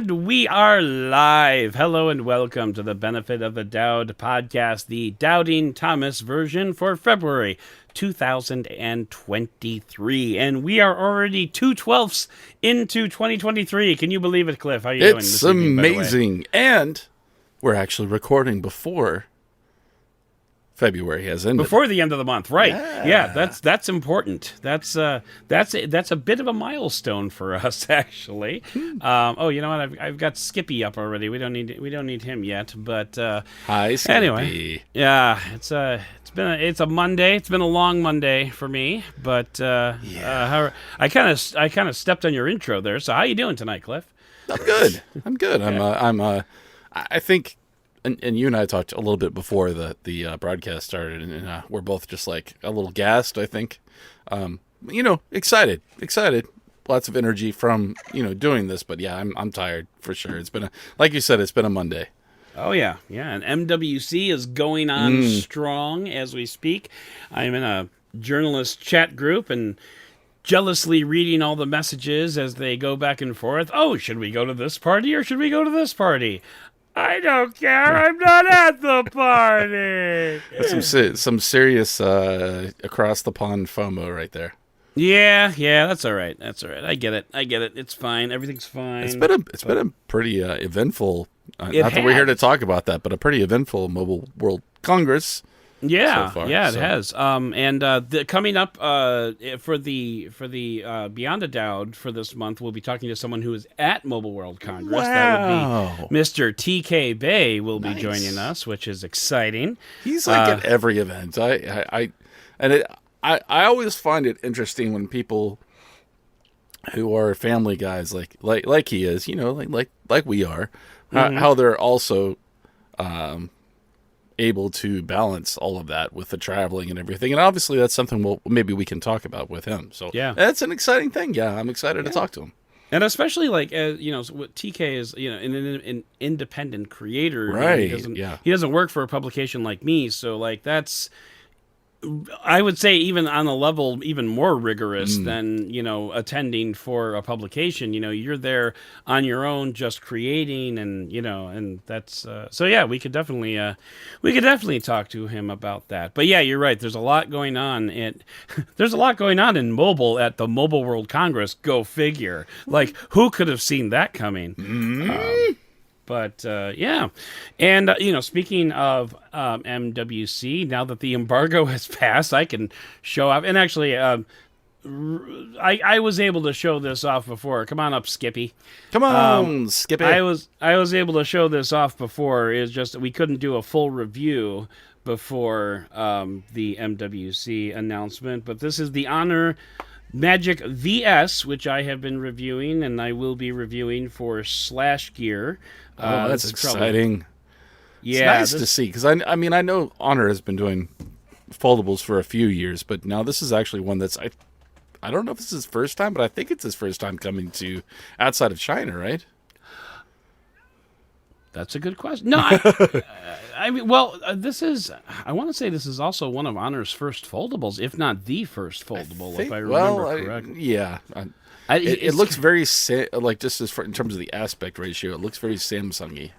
And we are live. Hello and welcome to the Benefit of the Doud podcast, the Douding Thomas version for February 2023. And we are already 2/12 into 2023. Can you believe it, Cliff? How are you doing this evening, by the way? It's amazing. And we're actually recording before February has ended. Before the end of the month, right? Yeah, that's important. That's a bit of a milestone for us, actually. Oh, you know what? I've got Skippy up already. We don't need him yet. But Hi, Skippy. Anyway, yeah, it's a Monday. It's been a long Monday for me. But I kind of stepped on your intro there. So how you doing tonight, Cliff? I'm good. I think. And you and I talked a little bit before the broadcast started, and we're both just like a little gassed, I think. Excited. Lots of energy from, doing this. But yeah, I'm tired for sure. It's been like you said, it's been a Monday. Oh, yeah. And MWC is going on strong as we speak. I'm in a journalist chat group and jealously reading all the messages as they go back and forth. Oh, should we go to this party or should we go to this party? I don't care. I'm not at the party. That's some serious across the pond FOMO right there. Yeah, that's all right. I get it. It's fine. Everything's fine. It's been a pretty eventful. Not that we're here to talk about that, but a pretty eventful Mobile World Congress. Yeah, so far, it has. Coming up for the Beyond a Doud for this month, we'll be talking to someone who is at Mobile World Congress. Wow. That would be Mr. TK Bay will be joining us, which is exciting. He's like at every event. I always find it interesting when people who are family guys like he is, like we are, how they're also able to balance all of that with the traveling and everything. And obviously that's something maybe we can talk about with him. So yeah, that's an exciting thing. Yeah, I'm excited to talk to him. And especially what TK is, an independent creator. Right. He doesn't work for a publication like me. So that's, I would say, even on a level even more rigorous than, attending for a publication. You're there on your own, just creating, and that's so yeah, we could definitely talk to him about that. But yeah, you're right. There's a lot going on in mobile at the Mobile World Congress. Go figure. Like, who could have seen that coming? But yeah, and speaking of MWC, now that the embargo has passed, I can show off. And actually, I was able to show this off before. Come on up, Skippy. Come on, Skippy. I was able to show this off before. It's just that we couldn't do a full review before the MWC announcement. But this is the Honor Magic VS, which I have been reviewing, and I will be reviewing for Slash Gear. Oh, that's exciting. Yeah, it's nice to see, because I know Honor has been doing foldables for a few years, but now this is actually one that's I don't know if this is his first time, but I think it's his first time coming to outside of China, right? That's a good question. No, this is. I want to say this is also one of Honor's first foldables, if not the first foldable, if I remember correctly. Yeah. It looks very just in terms of the aspect ratio, it looks very Samsung-y.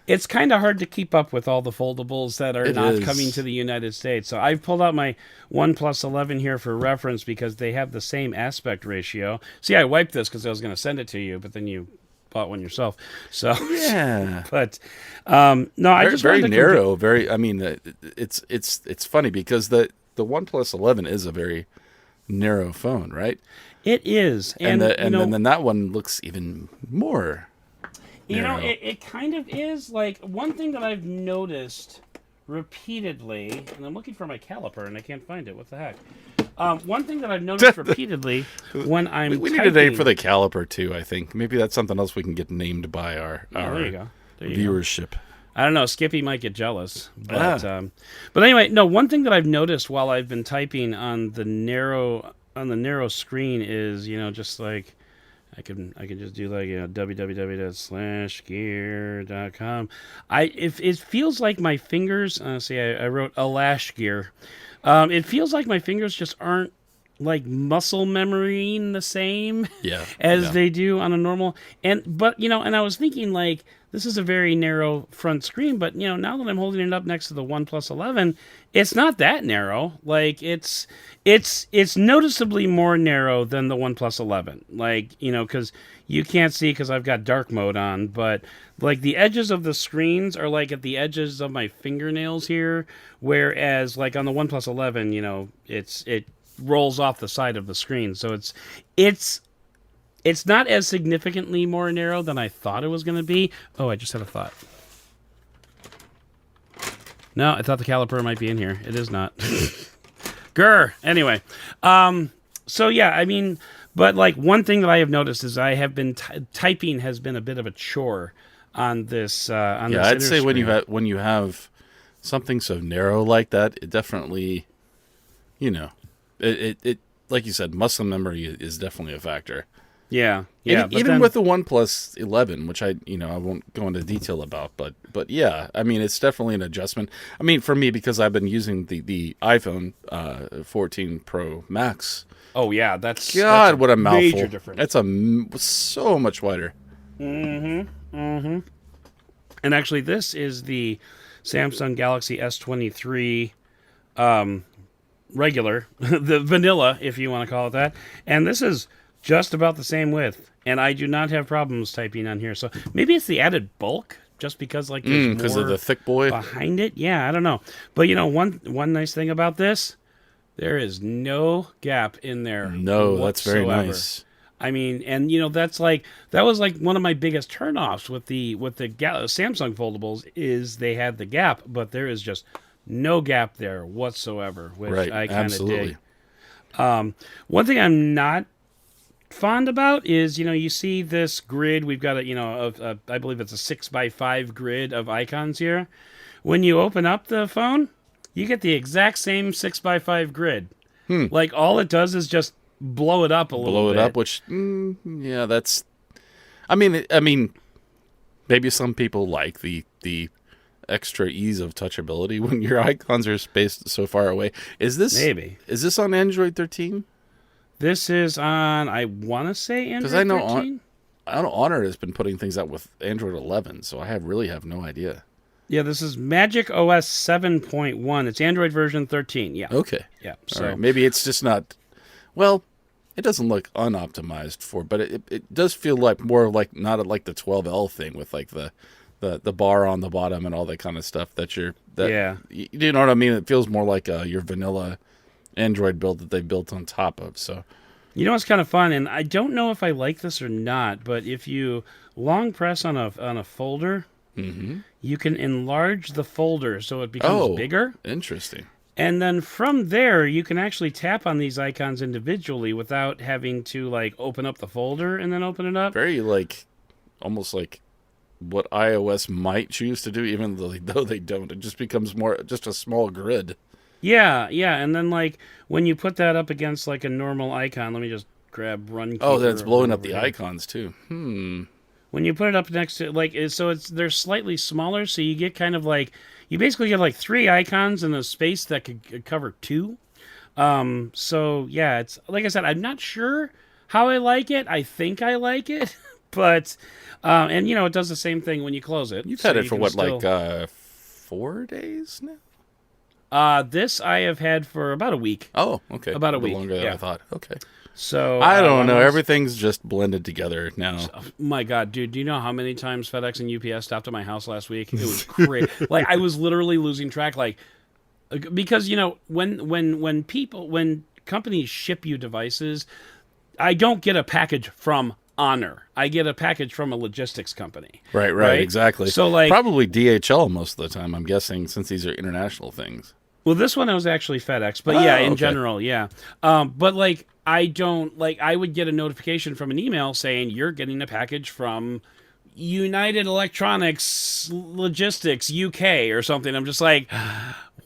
It's kind of hard to keep up with all the foldables that are not coming to the United States. So I've pulled out my OnePlus 11 here for reference because they have the same aspect ratio. See, I wiped this because I was going to send it to you, but then you bought one yourself. So yeah, but no, I just very narrow. It's funny because the OnePlus 11 is a very narrow phone, right? It is, and then that one looks even more narrow. It kind of is. Like, one thing that I've noticed repeatedly, and I'm looking for my caliper and I can't find it. What the heck? One thing that I've noticed repeatedly when I'm we need a name for the caliper too. I think maybe that's something else we can get named by our there you go. Viewership. I don't know. Skippy might get jealous, but anyway, no. One thing that I've noticed while I've been typing on the narrow screen is just like I can just do like www.slashgear.com. It feels like my fingers. I wrote a lash gear. It feels like my fingers just aren't like muscle memorying the same Yeah. as they do on a normal. But and I was thinking like this is a very narrow front screen, but now that I'm holding it up next to the OnePlus 11, it's not that narrow. Like it's noticeably more narrow than the OnePlus 11. Like because you can't see because I've got dark mode on, but like the edges of the screens are like at the edges of my fingernails here, whereas like on the OnePlus 11, it rolls off the side of the screen. So it's not as significantly more narrow than I thought it was going to be. Oh, I just had a thought. No, I thought the caliper might be in here. It is not. Grr. Anyway, so yeah, I mean, but like one thing that I have noticed is I have been typing has been a bit of a chore on this. I'd say screen. when you have something so narrow like that, it definitely, it like you said, muscle memory is definitely a factor. Yeah. Even with the OnePlus 11, which I won't go into detail about, but yeah, I mean, it's definitely an adjustment. I mean, for me, because I've been using the iPhone 14 Pro Max. Oh yeah, that's what a mouthful. Major difference. It's so much wider. And actually, this is the Samsung Galaxy S23 regular, the vanilla, if you want to call it that. And this is just about the same width. And I do not have problems typing on here. So maybe it's the added bulk, just because like there's because more of the thick boy behind it. Yeah, I don't know. But one nice thing about this, there is no gap in there. No, that's very whatsoever. nice. I mean, and that was like one of my biggest turnoffs with the Samsung foldables is they had the gap, but there is just no gap there whatsoever, which Right, I kind of absolutely. dig. One thing I'm not fond about is you see this grid. We've got I believe it's a 6x5 grid of icons here. When you open up the phone, you get the exact same 6x5 grid. Like all it does is just blow it up a little bit. Blow it up, which yeah, that's. I mean, maybe some people like the extra ease of touchability when your icons are spaced so far away. Is this on Android 13? This is on, I want to say Android 13. I know Honor has been putting things out with Android 11, so I really have no idea. Yeah, this is Magic OS 7.1. It's Android version 13. Yeah. Okay. Yeah. So all right. Maybe it's just not. Well, it doesn't look unoptimized but it does feel like more like not like the 12L thing with like the bar on the bottom and all that kind of stuff you know what I mean? It feels more like your vanilla Android build that they built on top of. So what's kind of fun, and I don't know if I like this or not, but if you long press on a folder, you can enlarge the folder so it becomes bigger. Interesting. And then from there, you can actually tap on these icons individually without having to like open up the folder and then open it up. Very almost like what iOS might choose to do, even though they don't. It just becomes more just a small grid. Yeah, and then like when you put that up against like a normal icon, let me just grab run. Oh, that's blowing up the icons too. When you put it up next to they're slightly smaller, so you get kind of like you basically get like 3 icons in a space that could cover 2. So yeah, it's like I said, I'm not sure how I like it. I think I like it, but and it does the same thing when you close it. You've had it for what, like 4 days now? This I have had for about a week. Oh, okay. About a week. Longer than I thought. Okay. So I don't know. Everything's just blended together now. Oh, my God, dude! Do you know how many times FedEx and UPS stopped at my house last week? It was crazy. Like I was literally losing track. Like because when companies ship you devices, I don't get a package from Honor. I get a package from a logistics company. Right, exactly. So like probably DHL most of the time, I'm guessing, since these are international things. Well, this one was actually FedEx, but in general, yeah. But like I don't like I would get a notification from an email saying you're getting a package from United Electronics Logistics UK or something. I'm just like,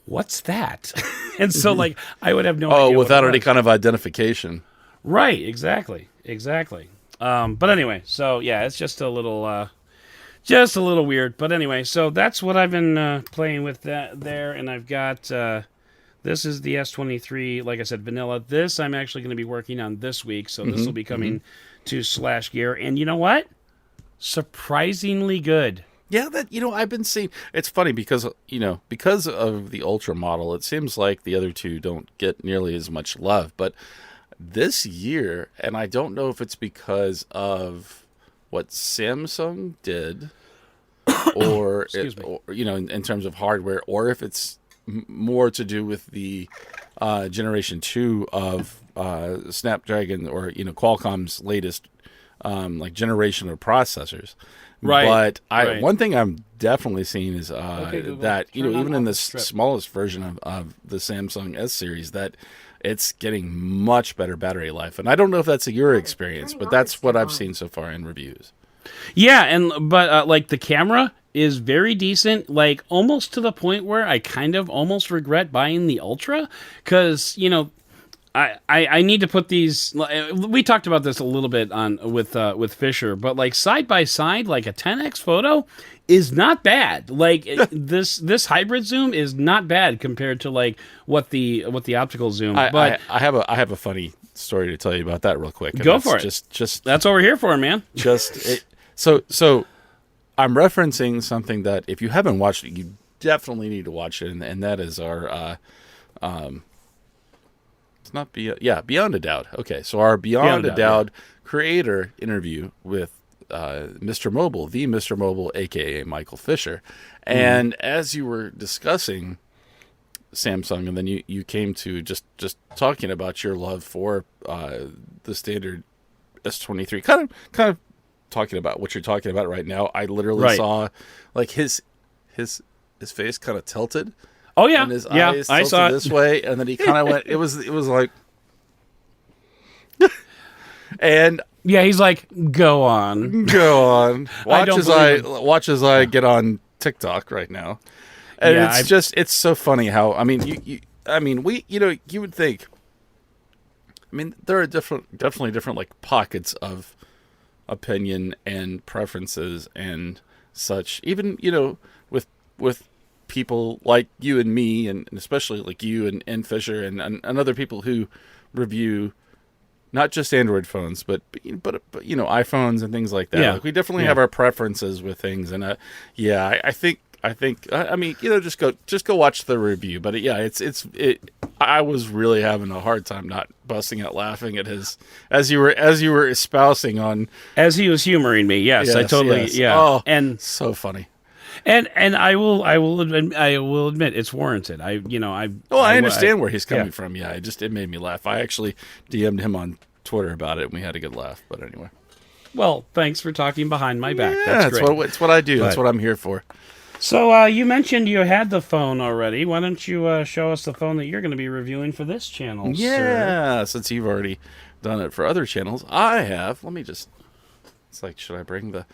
what's that? And so like I would have no idea. Oh, without any kind of identification. Right, exactly. But anyway, so yeah, it's just a little weird. But anyway, so that's what I've been playing with there, and I've got This is the S23, like I said, vanilla. This I'm actually going to be working on this week, so this will be coming to Slash Gear. And you know what? Surprisingly good. Yeah, that I've been seeing. It's funny because because of the Ultra model, it seems like the other two don't get nearly as much love. But this year, and I don't know if it's because of what Samsung did, or, in terms of hardware, or if it's more to do with the Generation 2 of Snapdragon, or Qualcomm's latest generation of processors. Right. But one thing I'm definitely seeing is that even in the smallest version of the Samsung S series, that it's getting much better battery life. And I don't know if that's your experience, but that's what I've seen so far in reviews. Yeah, but like the camera is very decent, like almost to the point where I kind of almost regret buying the Ultra, because I need to put these. We talked about this a little bit with Fisher, but like side by side, like a 10x photo is not bad. Like this hybrid zoom is not bad compared to like what the optical zoom. I have a funny story to tell you about that real quick. Go for it. Just that's what we're here for, man. So I'm referencing something that if you haven't watched it, you definitely need to watch it, and that is our it's not Beyond a Doud. Okay, so our Beyond a Doud creator interview with Mr. Mobile, the Mr. Mobile, aka Michael Fisher, and as you were discussing Samsung, and then you came to just talking about your love for the standard S23, kind of talking about what you're talking about right now. I literally saw like his face kind of tilted. Oh yeah, and his eyes I saw it this way, and then he kind of went. It was like, and yeah, he's like, go on. Watch as I get on TikTok right now, and it's so funny how you would think. I mean, there are definitely different like pockets of opinion and preferences and such. Even with people like you and me, and especially like you and Fisher and other people who review not just Android phones, but iPhones and things like that. Yeah. Like we definitely have our preferences with things, and I think just go watch the review. But I was really having a hard time not busting out laughing at his as you were espousing on as he was humoring me. Yes, I totally Oh, and so funny. And I will admit it's warranted. I understand where he's coming from. Yeah, it made me laugh. I actually DM'd him on Twitter about it, and we had a good laugh. But anyway, well, thanks for talking behind my back. Yeah, that's great. It's what I do. That's what I'm here for. So you mentioned you had the phone already. Why don't you show us the phone that you're going to be reviewing for this channel? Yeah, sir? Since you've already done it for other channels, I have. Let me just. It's like, should I bring the?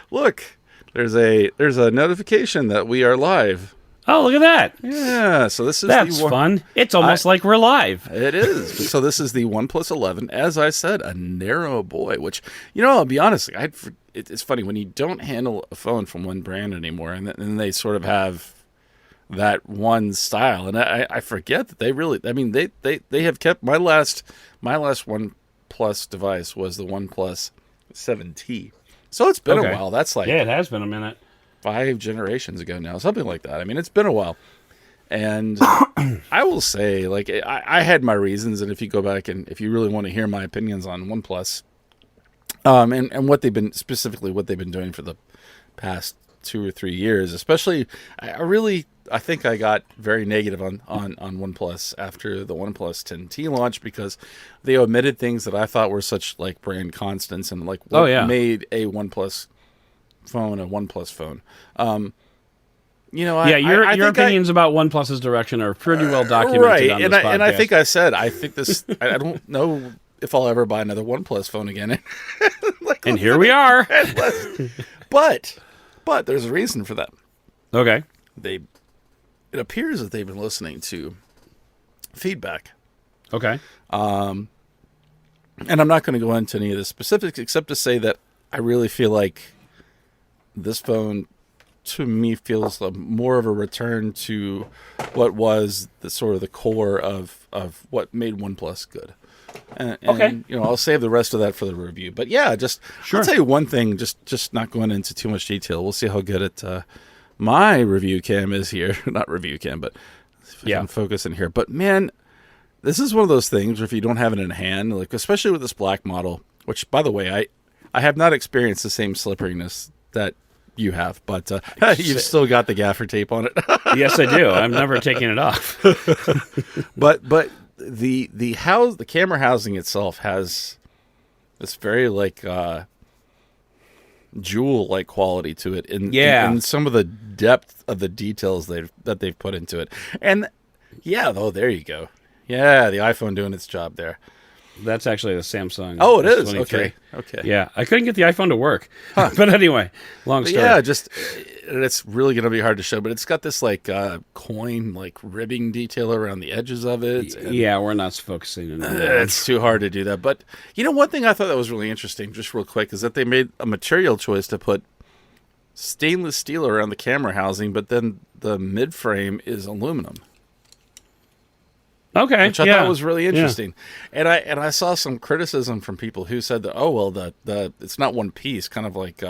Look. There's a notification that we are live. Oh, look at that! Yeah, so that's fun. It's almost like we're live. It is. So this is the OnePlus 11. As I said, a narrow boy. Which I'll be honest. It's funny when you don't handle a phone from one brand anymore, and then they sort of have that one style, and I forget that they really. I mean, they have kept my last OnePlus device was the OnePlus 7T. So it's been a while. That's like it has been a minute. 5 generations ago now, something like that. I mean, it's been a while. And I will say, like, I had my reasons, and if you go back and if you really want to hear my opinions on OnePlus, and what they've been doing for the past 2 or 3 years, especially, I think I got very negative on OnePlus after the OnePlus 10T launch, because they omitted things that I thought were such like brand constants and like what made a OnePlus phone a OnePlus phone. Your opinions about OnePlus's direction are pretty well documented right. on this podcast. And I think this. I don't know if I'll ever buy another OnePlus phone again. And here we are. But there's a reason for that. Okay. It appears that they've been listening to feedback. Okay. And I'm not going to go into any of the specifics except to say that I really feel like this phone to me feels more of a return to what was the sort of the core of what made OnePlus good. And, Okay. I'll save the rest of that for the review. But yeah, Sure. I'll tell you one thing, just not going into too much detail. We'll see how good my review cam is here. Not review cam, but if I can focus in here. But man, this is one of those things where if you don't have it in hand, like especially with this black model, which by the way, I have not experienced the same slipperiness that you have, but you've still got the gaffer tape on it. Yes, I do. I'm never taking it off. but the camera housing itself has this very like jewel like quality to it in some of the depth of the details that they've put into it. And there you go. Yeah, the iPhone doing its job there. That's actually the Samsung. Oh, it is. S23. Okay. Yeah, I couldn't get the iPhone to work. But anyway, long story. Yeah, it's really going to be hard to show, but it's got this like coin like ribbing detail around the edges of it. Yeah, we're not focusing on that. It's too hard to do that. But one thing I thought that was really interesting, just real quick, is that they made a material choice to put stainless steel around the camera housing, but then the mid frame is aluminum. Okay, which I thought was really interesting, and I saw some criticism from people who said that the it's not one piece, kind of like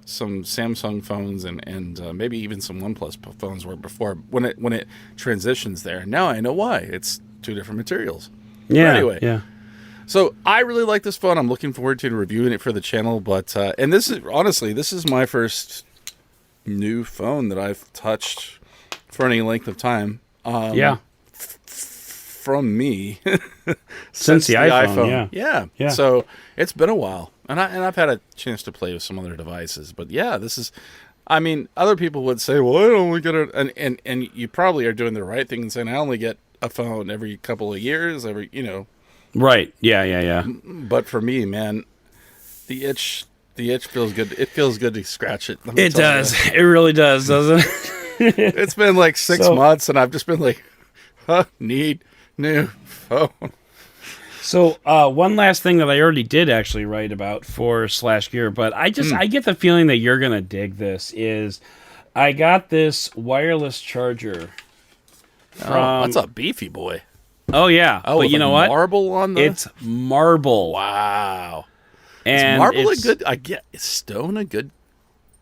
some Samsung phones and maybe even some OnePlus phones were before when it transitions there. Now I know why. It's two different materials. Yeah. But anyway, yeah. So I really like this phone. I'm looking forward to reviewing it for the channel. But and this is my first new phone that I've touched for any length of time. From me since the iPhone. Yeah. So it's been a while, and I've had a chance to play with some other devices, but this is. I mean, other people would say, "Well, I only get it," and you probably are doing the right thing and saying, "I only get a phone every couple of years, Right. Yeah. But for me, man, the itch feels good. It feels good to scratch it. It does. It really does, doesn't it? It's been like 6 months, and I've just been like, need new phone. So one last thing that I already did actually write about for /gear, but I get the feeling that you're gonna dig this. Is I got this wireless charger. That's a beefy boy. Oh yeah. Oh, but you know what? Marble on the. It's marble. Wow. And is marble a good? Is stone a good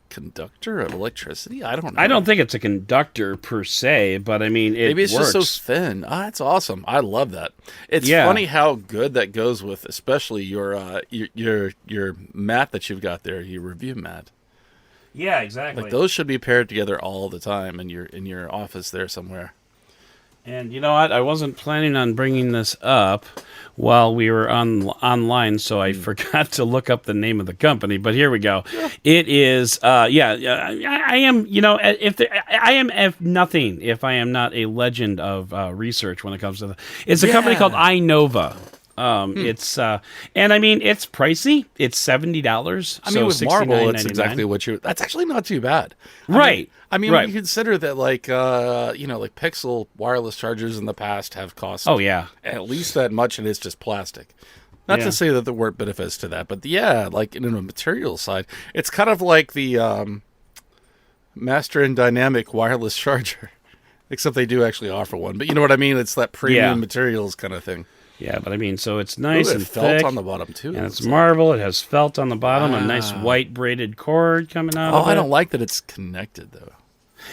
conductor of electricity? I don't know. I don't think it's a conductor per se, but I mean, maybe it's works. just so thin. That's awesome. I love that. It's funny how good that goes with, especially your mat that you've got there, your review mat. Yeah, exactly. Like those should be paired together all the time in your office there somewhere. And you know what? I wasn't planning on bringing this up while we were online, so I forgot to look up the name of the company. But here we go. Yeah. It is, I am, if nothing, if I am not a legend of research when it comes to it's a company called iNova. It's and I mean it's pricey. It's $70. I mean, with marble, it's exactly that's actually not too bad. Right. I mean, when you consider that, like Pixel wireless chargers in the past have cost at least that much, and it's just plastic. Not to say that there weren't benefits to that, but like in a material side, it's kind of like the Master and Dynamic wireless charger, except they do actually offer one. But you know what I mean? It's that premium materials kind of thing. Yeah, but I mean, so it's nice and felt thick on the bottom too, and it's marble. It has felt on the bottom, a nice white braided cord coming out. Oh, I don't like that it's connected though.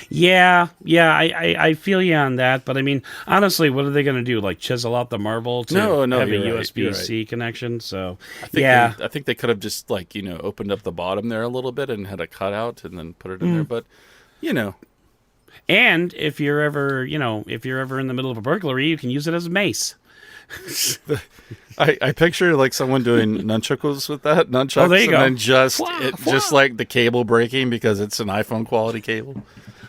Yeah, I feel you on that, but I mean, honestly, what are they going to do? Like chisel out the marble to have a USB-C connection? So I think they could have just opened up the bottom there a little bit and had a cutout and then put it in there, but And if you're ever in the middle of a burglary, you can use it as a mace. I picture like someone doing nunchucks with that nunchucks, oh, there you go. And then just like the cable breaking because it's an iPhone quality cable,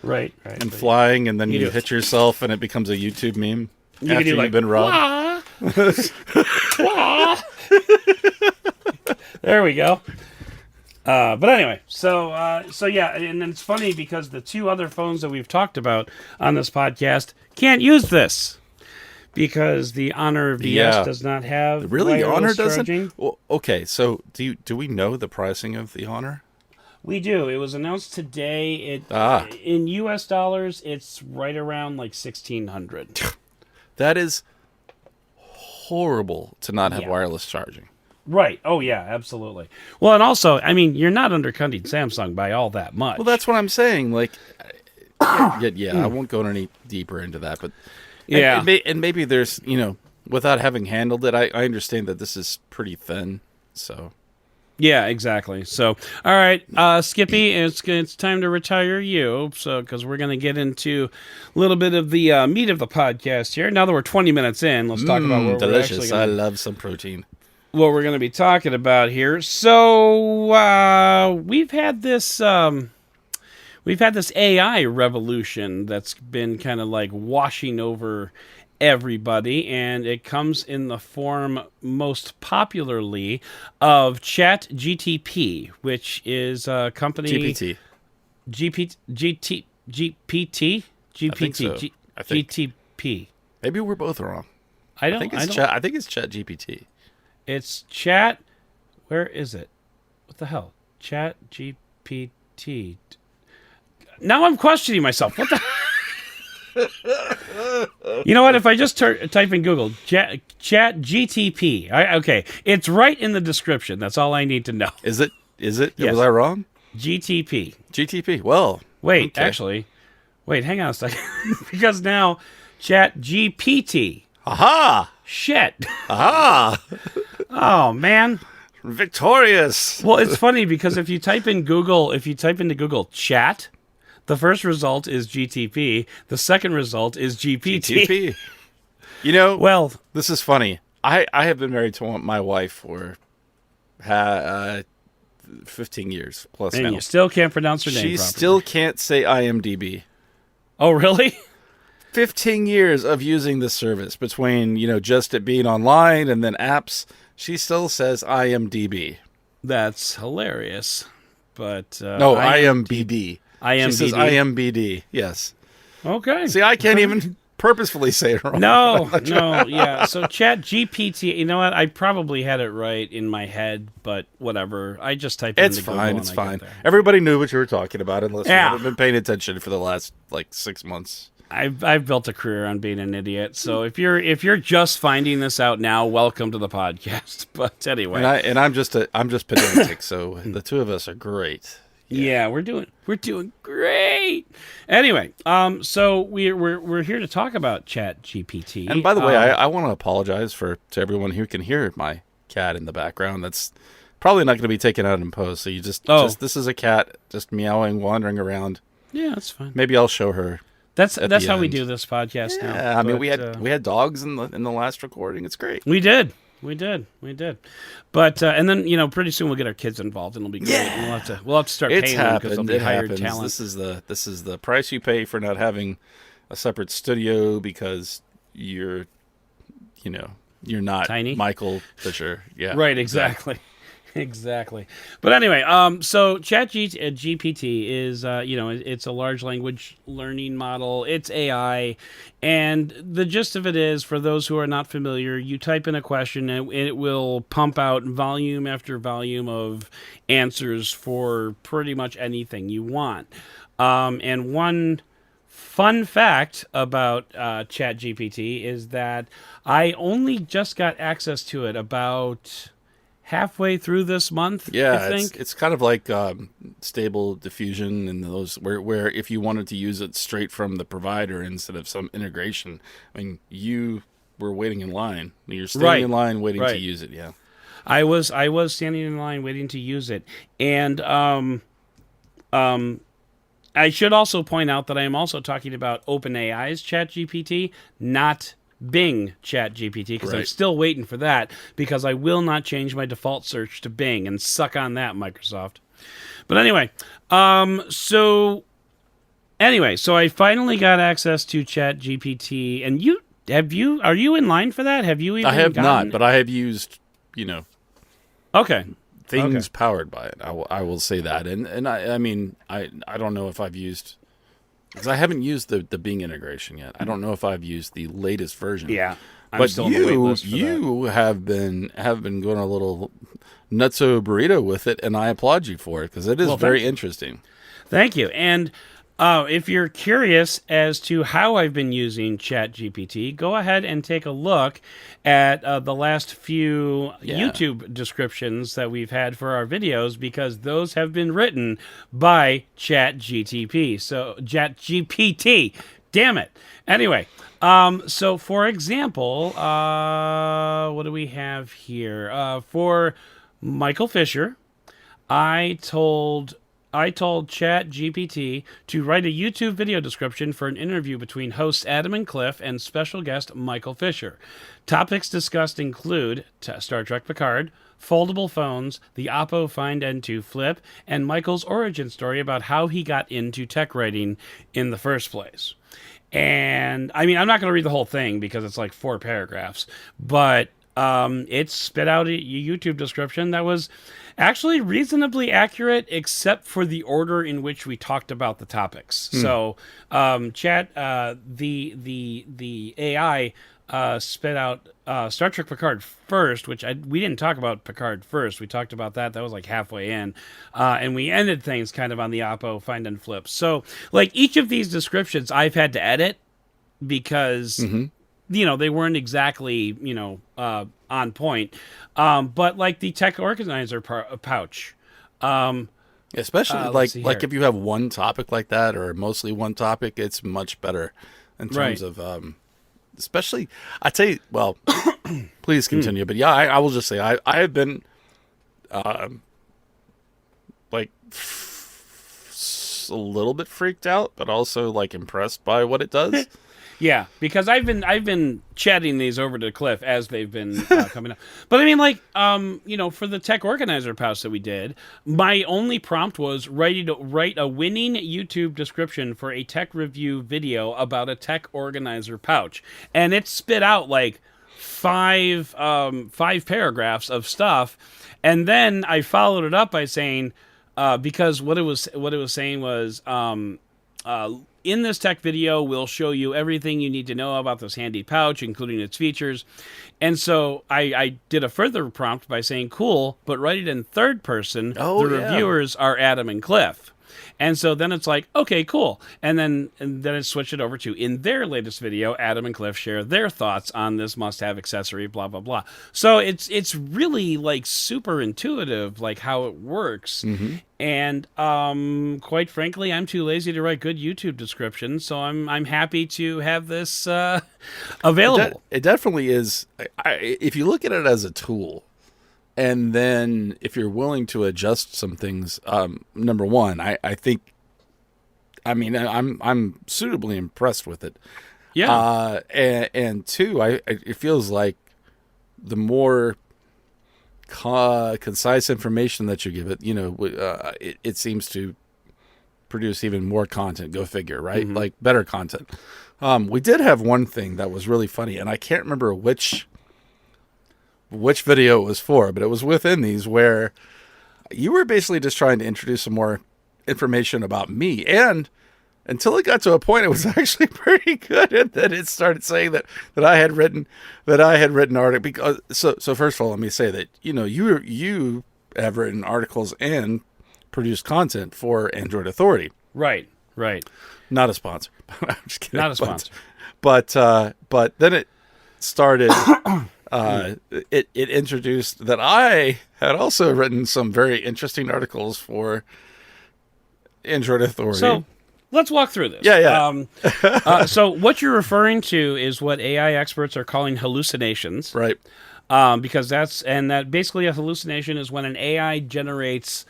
right, and flying, and then you hit yourself, and it becomes a YouTube meme after you've been robbed. There we go. But anyway, so yeah, and then it's funny because the two other phones that we've talked about on this podcast can't use this. Because the Honor VS does not have the Honor doesn't. Charging. Well, okay, so do we know the pricing of the Honor? We do. It was announced today. In U.S. dollars, it's right around like 1,600. That is horrible to not have Yeah. wireless charging. Right. Oh yeah, absolutely. Well, and also, I mean, you're not undercutting Samsung by all that much. Well, that's what I'm saying. Like, yeah, I won't go any deeper into that, but Yeah. and maybe there's, without having handled it, I understand that this is pretty thin. So Yeah, exactly. So, all right, Skippy, it's time to retire you. So, because we're going to get into a little bit of the meat of the podcast here. Now that we're 20 minutes in, let's talk about what delicious. we're I actually love some protein. what we're going to be talking about here. So, we've had this AI revolution that's been kind of like washing over everybody, and it comes in the form most popularly of ChatGPT, which is a company GPT. GPT I think so. I think. GTP. Maybe we're both wrong. I I think it's Chat GPT. It's Chat. Where is it? What the hell? ChatGPT. Now I'm questioning myself. What the? You know what? If I just type in Google Chat GTP, okay, it's right in the description. That's all I need to know. Is it? Yes. Was I wrong? GTP. GTP. Well, Wait, okay. actually, hang on a second, because now Chat GPT. Aha! Shit. Aha! Oh man. Victorious. Well, it's funny because if you type into Google chat, the first result is GTP. The second result is GPT. GTP. Well, this is funny. I have been married to my wife for 15 years plus and now. you still can't pronounce her name She properly. still can't say IMDb. Oh, really? 15 years of using this service between, just it being online and then apps. She still says IMDb. That's hilarious. But No, IMBD. IMBD. She says IMBD. Yes. Okay. See, I can't even purposefully say it wrong. No, yeah. So Chat GPT, you know what? I probably had it right in my head, but whatever. I just typed it into Google. It's and I fine. get there. Everybody knew what you were talking about unless you Yeah. haven't been paying attention for the last 6 months. I've built a career on being an idiot. So if you're just finding this out now, welcome to the podcast. But anyway, And I'm just pedantic, so the two of us are great. Yeah, we're doing great. Anyway, so we're here to talk about ChatGPT. And by the way, I want to apologize to everyone who can hear my cat in the background. That's probably not going to be taken out in post. So you just this is a cat just meowing, wandering around. Yeah, that's fine. Maybe I'll show her. That's how we end. do this podcast now. Yeah, I mean But, we had dogs in the last recording. It's great. We did. But and then pretty soon we'll get our kids involved and it'll be great. Yeah. And we'll have to start It's paying them because they'll happened. be It hired happens. talent. This is the price you pay for not having a separate studio because you're not Tiny? Michael Fisher. Yeah. Right, exactly. Exactly. But anyway, so ChatGPT is, it's a large language learning model. It's AI. And the gist of it is, for those who are not familiar, you type in a question and it will pump out volume after volume of answers for pretty much anything you want. And one fun fact about ChatGPT is that I only just got access to it about halfway through this month. Yeah, I think it's kind of like Stable Diffusion and those where if you wanted to use it straight from the provider instead of some integration, I mean, you were waiting in line. You're standing in line waiting to use it. Yeah, I was standing in line waiting to use it, and I should also point out that I am also talking about OpenAI's ChatGPT, not Bing ChatGPT, because I'm still waiting for that, because I will not change my default search to Bing, and suck on that, Microsoft. But anyway, so I finally got access to ChatGPT, and are you in line for that? Have you even I have gotten not, but I have used Okay. things powered by it. I will say that, and I mean I don't know if I've used. Because I haven't used the Bing integration yet. I don't know if I've used the latest version. Yeah. I'm But still on the wait list for that. you have been going a little nutso burrito with it, and I applaud you for it because it is very interesting. Thank you. And if you're curious as to how I've been using ChatGPT, go ahead and take a look at the last few YouTube descriptions that we've had for our videos, because those have been written by ChatGPT. So ChatGPT, damn it. Anyway, so for example, what do we have here? For Michael Fisher, I told ChatGPT to write a YouTube video description for an interview between hosts Adam and Cliff and special guest Michael Fisher. Topics discussed include Star Trek Picard, foldable phones, the Oppo Find N2 Flip, and Michael's origin story about how he got into tech writing in the first place. And, I mean, I'm not going to read the whole thing because it's like 4 paragraphs, but it spit out a YouTube description that was actually reasonably accurate, except for the order in which we talked about the topics. So, the AI spit out Star Trek Picard first, which we didn't talk about Picard first. We talked about that. That was like halfway in. And we ended things kind of on the Oppo Find and Flip. So, like, each of these descriptions I've had to edit because, they weren't exactly, on point. But, like, the tech organizer pouch. Especially, like if you have one topic like that, or mostly one topic, it's much better in terms of... especially, I tell you, well, please continue. But yeah, I will just say I have been, like, a little bit freaked out, but also like impressed by what it does. Yeah, because I've been chatting these over to Cliff as they've been coming up. But I mean, like, for the tech organizer pouch that we did, my only prompt was write a winning YouTube description for a tech review video about a tech organizer pouch, and it spit out like five paragraphs of stuff, and then I followed it up by saying, because what it was saying was, in this tech video, we'll show you everything you need to know about this handy pouch, including its features. And so I did a further prompt by saying, cool, but write it in third person. Reviewers are Adam and Cliff. And so then it's like, okay, cool. And then it switched it over to, in their latest video, Adam and Cliff share their thoughts on this must-have accessory, blah, blah, blah. So it's really, like, super intuitive, like, how it works. And quite frankly, I'm too lazy to write good YouTube descriptions, so I'm happy to have this available. It definitely is. If you look at it as a tool, and then if you're willing to adjust some things, number one, I think, I mean, I'm suitably impressed with it. Yeah. And two, it feels like the more concise information that you give it, it seems to produce even more content. Go figure, right? Like better content. We did have one thing that was really funny, and I can't remember which video it was for, but it was within these, where you were basically just trying to introduce some more information about me, and until it got to a point, it was actually pretty good, and then it started saying that I had written articles. Because so first of all, let me say that you have written articles and produced content for Android Authority. Right. Not a sponsor. I'm just kidding. Not a sponsor. But then it started. It introduced that I had also written some very interesting articles for Android Authority. So let's walk through this. Yeah. So what you're referring to is what AI experts are calling hallucinations. Right. Because that basically a hallucination is when an AI generates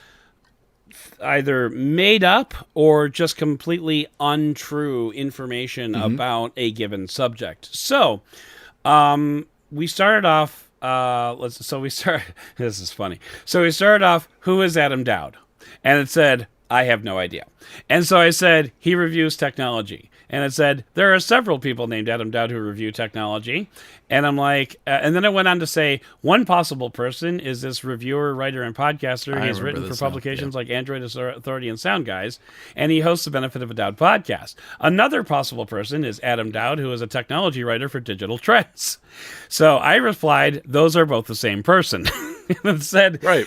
either made up or just completely untrue information about a given subject. So, we started off, this is funny. So we started off, who is Adam Doud? And it said, I have no idea. And so I said, he reviews technology. And it said, there are several people named Adam Doud who review technology. And I'm like, and then it went on to say, one possible person is this reviewer, writer, and podcaster. He's written for publications like Android Authority and Sound Guys, and he hosts the Benefit of a Doud podcast. Another possible person is Adam Doud, who is a technology writer for Digital Trends. So I replied, those are both the same person. And it said, right.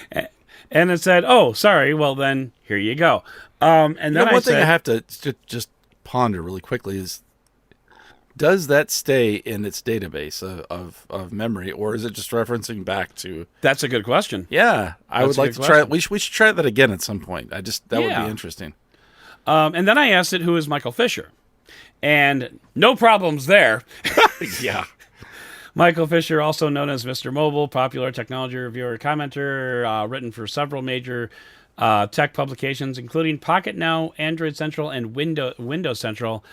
And it said, oh, sorry, well then, here you go. And then one thing I have to just ponder really quickly is, does that stay in its database of memory, or is it just referencing back to... That's a good question. Yeah, I would like to try it. We should try that again at some point. That would be interesting. And then I asked it, who is Michael Fisher? And no problems there. Yeah. Michael Fisher, also known as Mr. Mobile, popular technology reviewer, commenter, written for several major tech publications, including Pocket Now, Android Central, and Windows Central.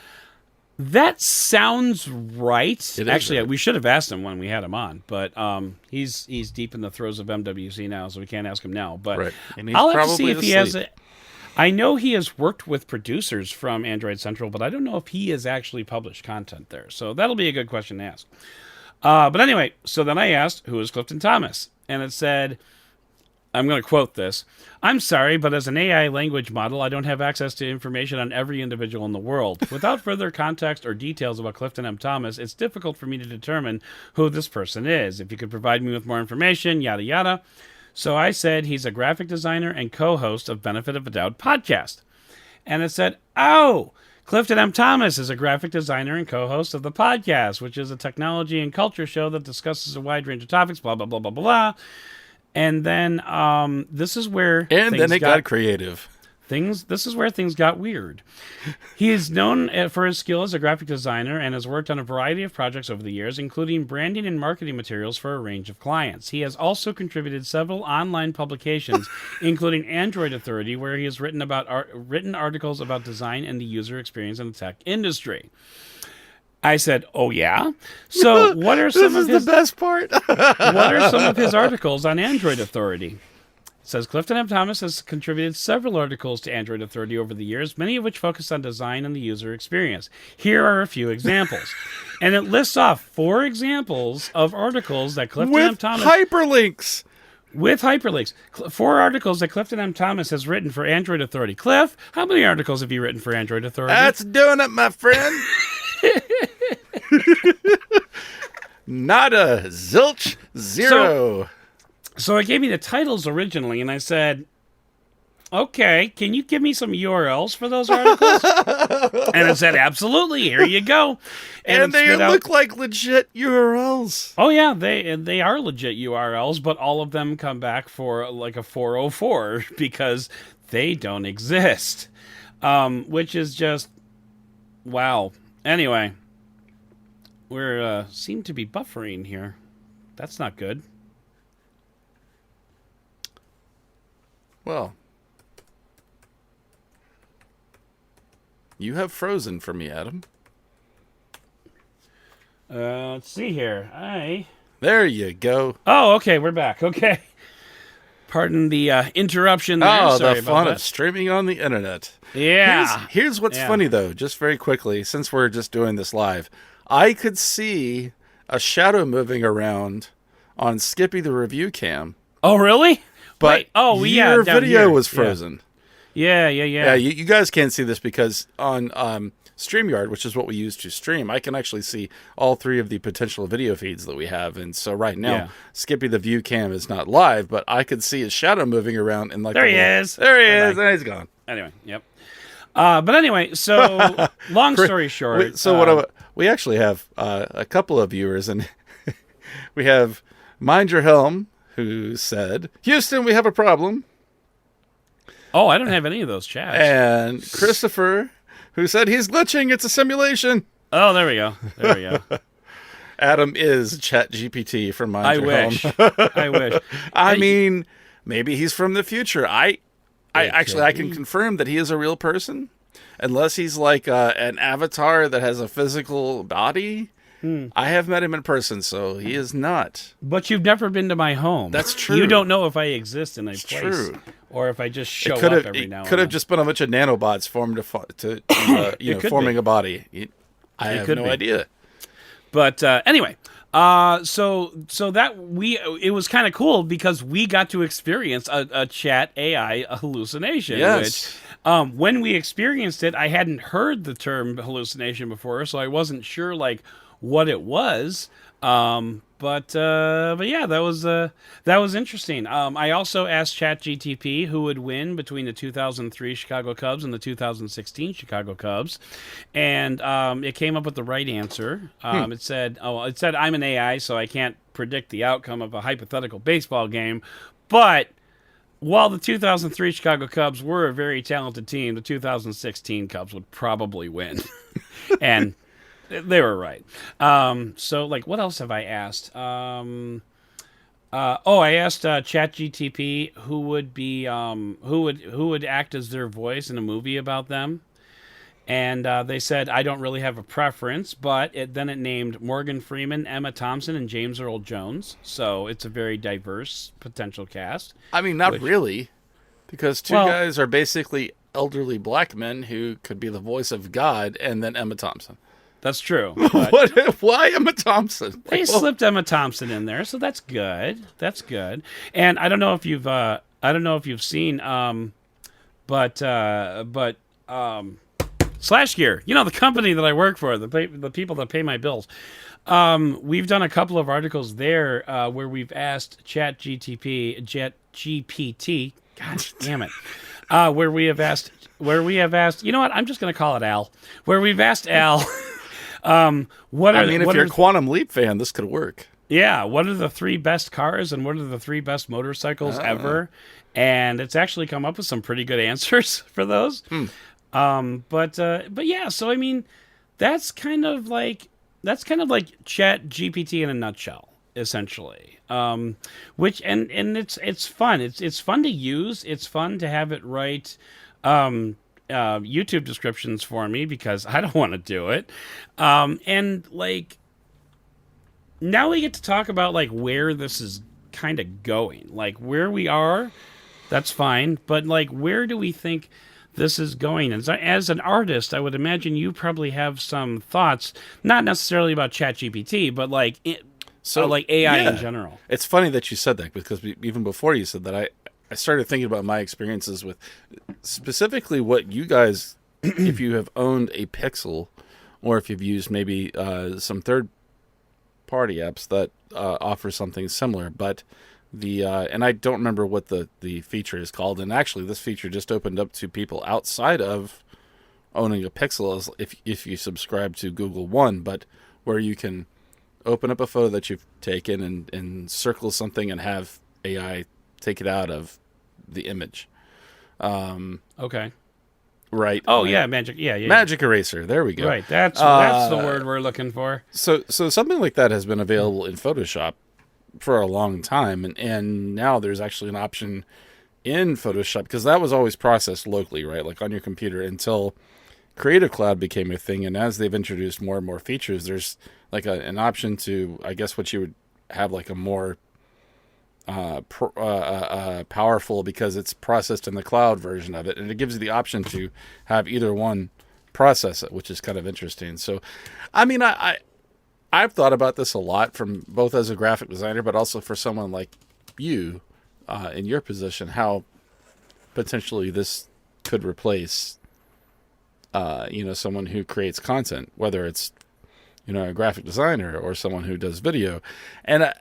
That sounds right. Actually, we should have asked him when we had him on, but he's deep in the throes of MWC now, so we can't ask him now. But I'll have to see if he has it. I know he has worked with producers from Android Central, but I don't know if he has actually published content there. So that'll be a good question to ask. But anyway, so then I asked, who is Clifton Thomas? And it said, I'm going to quote this. I'm sorry, but as an AI language model, I don't have access to information on every individual in the world. Without further context or details about Clifton M. Thomas, it's difficult for me to determine who this person is. If you could provide me with more information, yada, yada. So I said he's a graphic designer and co-host of Benefit of a Doud podcast. And it said, oh, Clifton M. Thomas is a graphic designer and co-host of the podcast, which is a technology and culture show that discusses a wide range of topics, blah, blah, blah, blah, blah. And then this is where it got creative. This is where things got weird. He is known for his skill as a graphic designer and has worked on a variety of projects over the years, including branding and marketing materials for a range of clients. He has also contributed several online publications, including Android Authority, where he has written articles about design and the user experience in the tech industry. I said, oh, yeah? So what are some of his... This is the best part. What are some of his articles on Android Authority? It says, Clifton M. Thomas has contributed several articles to Android Authority over the years, many of which focus on design and the user experience. Here are a few examples. And it lists off 4 examples of articles that Clifton M. Thomas... hyperlinks! With hyperlinks. 4 articles that Clifton M. Thomas has written for Android Authority. Cliff, how many articles have you written for Android Authority? That's doing it, my friend. Nada, zilch, zero. So it gave me the titles originally, and I said, okay, can you give me some URLs for those articles? And it said, absolutely, here you go. And they look like legit URLs. Oh, yeah, they are legit URLs, but all of them come back for like a 404 because they don't exist, which is just, wow. Anyway, we seem to be buffering here. That's not good. Well, you have frozen for me, Adam. Let's see here. There you go. Oh, okay, we're back. Okay. Pardon the interruption there. Oh, Sorry the about fun that. of streaming on the internet. Yeah. Here's what's funny, though, just very quickly, since we're just doing this live. I could see a shadow moving around on Skippy the review cam. Oh, really? But your video was frozen. Yeah. You guys can't see this because on StreamYard, which is what we use to stream, I can actually see all 3 of the potential video feeds that we have. And so right now, Skippy the view cam is not live, but I could see his shadow moving around. And there he is. There he is. And he's gone. Anyway, yep. But anyway, so long story short. We actually have a couple of viewers, and we have Mind Your Helm, who said, Houston, we have a problem. Oh, I don't have any of those chats. And Christopher, who said, he's glitching, it's a simulation. Oh, there we go. Adam is ChatGPT from Mind Your Helm. I wish. I mean, maybe he's from the future. I can confirm that he is a real person. Unless he's like an avatar that has a physical body. I have met him in person, so he is not. But you've never been to my home. That's true. You don't know if I exist in a place true. or if I just show It could up have. every now and Could have then. just been a bunch of nanobots formed to could forming be. a body. I have could no be. idea. But anyway, so it was kind of cool because we got to experience a chat AI hallucination. Yes. Which, when we experienced it, I hadn't heard the term hallucination before, so I wasn't sure like what it was. But yeah, that was interesting. I also asked ChatGPT who would win between the 2003 Chicago Cubs and the 2016 Chicago Cubs, and it came up with the right answer. It said I'm an AI, so I can't predict the outcome of a hypothetical baseball game, but while the 2003 Chicago Cubs were a very talented team, the 2016 Cubs would probably win, and they were right. So, like, what else have I asked? I asked ChatGPT who would act as their voice in a movie about them, and they said I don't really have a preference, but then it named Morgan Freeman, Emma Thompson, and James Earl Jones. So it's a very diverse potential cast. I mean, not really, because two guys are basically elderly black men who could be the voice of God, and then Emma Thompson. That's true. Why Emma Thompson? They slipped Emma Thompson in there, so that's good. That's good. And I don't know if you've seen, but Slash Gear, the company that I work for, the people that pay my bills. We've done a couple of articles there where we've asked ChatGPT, God damn it, where we have asked. You know what? I'm just going to call it Al. Where we've asked Al. If you're a Quantum Leap fan, this could work. Yeah, what are the 3 best cars and what are the 3 best motorcycles ever? And it's actually come up with some pretty good answers for those. But yeah, so I mean, that's kind of like Chat GPT in a nutshell, essentially. Which and it's fun. It's fun to use. It's fun to have it write YouTube descriptions for me because I don't want to do it. And like now we get to talk about like where this is kind of going, like where we are. That's fine, but like where do we think this is going? And as an artist, I would imagine you probably have some thoughts, not necessarily about ChatGPT, but like like AI in general. It's funny that you said that because even before you said that, I started thinking about my experiences with specifically what you guys, if you have owned a Pixel or if you've used maybe some third-party apps that offer something similar. But and I don't remember what the feature is called. And actually, this feature just opened up to people outside of owning a Pixel if you subscribe to Google One, but where you can open up a photo that you've taken and circle something and have AI take it out of the image. Okay. Right. Oh yeah, magic. Yeah. Magic eraser. There we go. Right. That's the word we're looking for. So something like that has been available in Photoshop for a long time, and now there's actually an option in Photoshop because that was always processed locally, right? Like on your computer until Creative Cloud became a thing, and as they've introduced more and more features, there's like an option to, I guess, what you would have like a more powerful because it's processed in the cloud version of it, and it gives you the option to have either one process it, which is kind of interesting. So, I mean, I've thought about this a lot from both as a graphic designer, but also for someone like you in your position, how potentially this could replace, someone who creates content, whether it's, a graphic designer or someone who does video. And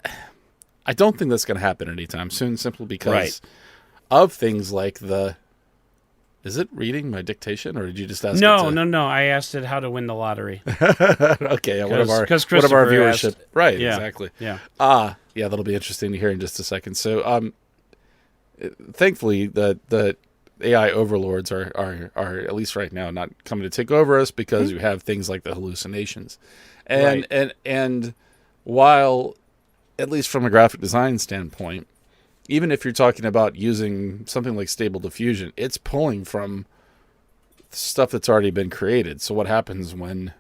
I don't think that's going to happen anytime soon, simply because of things like is it reading my dictation, or did you just ask? No. I asked it how to win the lottery. Okay, one of our viewership, asked, right? Yeah, exactly. Yeah. Yeah, that'll be interesting to hear in just a second. So, thankfully, the AI overlords are at least right now not coming to take over us because you have things like the hallucinations, and while, at least from a graphic design standpoint, even if you're talking about using something like Stable Diffusion, it's pulling from stuff that's already been created. So what happens when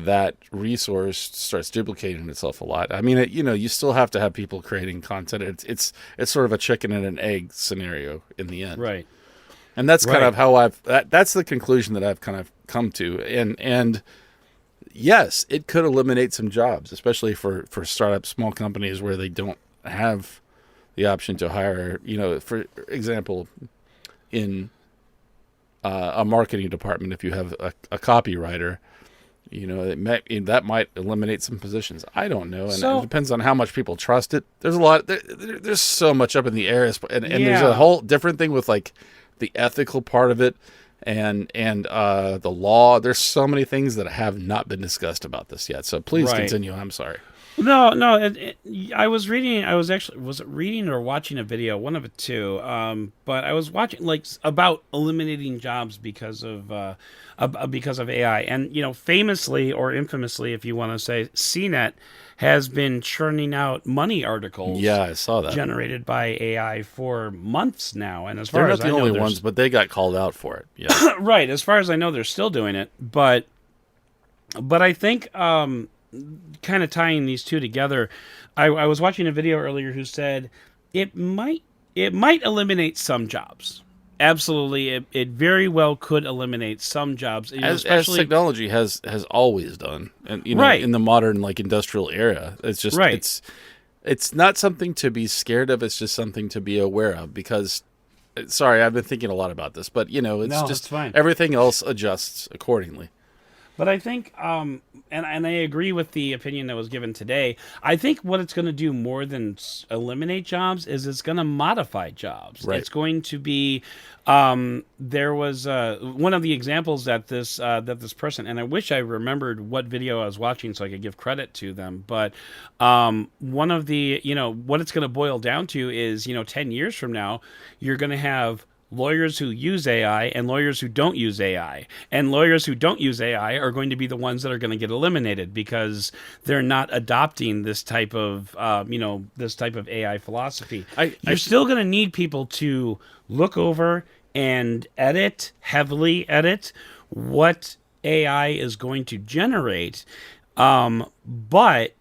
that resource starts duplicating itself a lot. I mean, you still have to have people creating content. It's sort of a chicken and an egg scenario in the end. Right. And that's kind of how that's the conclusion that I've kind of come to. And yes, it could eliminate some jobs, especially for startup small companies where they don't have the option to hire, for example, in a marketing department, if you have a copywriter, that might eliminate some positions. I don't know, and it depends on how much people trust it. There's a lot. There's so much up in the air, and there's a whole different thing with like the ethical part of it, and the law. There's so many things that have not been discussed about this yet. So please continue. I'm sorry. No. I was reading. Was it reading or watching a video? One of the two. But I was watching about eliminating jobs because of AI, and famously or infamously, if you want to say, CNET has been churning out money articles. Yeah, I saw that, generated by AI for months now. And as far they're as not the only ones, but they got called out for it. Yeah, right. As far as I know, they're still doing it, but I think. Kind of tying these two together, I was watching a video earlier who said it might eliminate some jobs. Absolutely, it very well could eliminate some jobs, as technology has always done, and in the modern industrial era. It's just it's not something to be scared of. It's just something to be aware of, because sorry, I've been thinking a lot about this, but it's just fine. Everything else adjusts accordingly. But I think, and I agree with the opinion that was given today. I think what it's going to do more than eliminate jobs is it's going to modify jobs. Right. It's going to be. There was one of the examples that this person, and I wish I remembered what video I was watching so I could give credit to them. But one of the, what it's going to boil down to is, 10 years from now, you're going to have lawyers who use AI and lawyers who don't use AI. And lawyers who don't use AI are going to be the ones that are going to get eliminated because they're not adopting this type of, AI philosophy. You're still going to need people to look over and heavily edit what AI is going to generate. But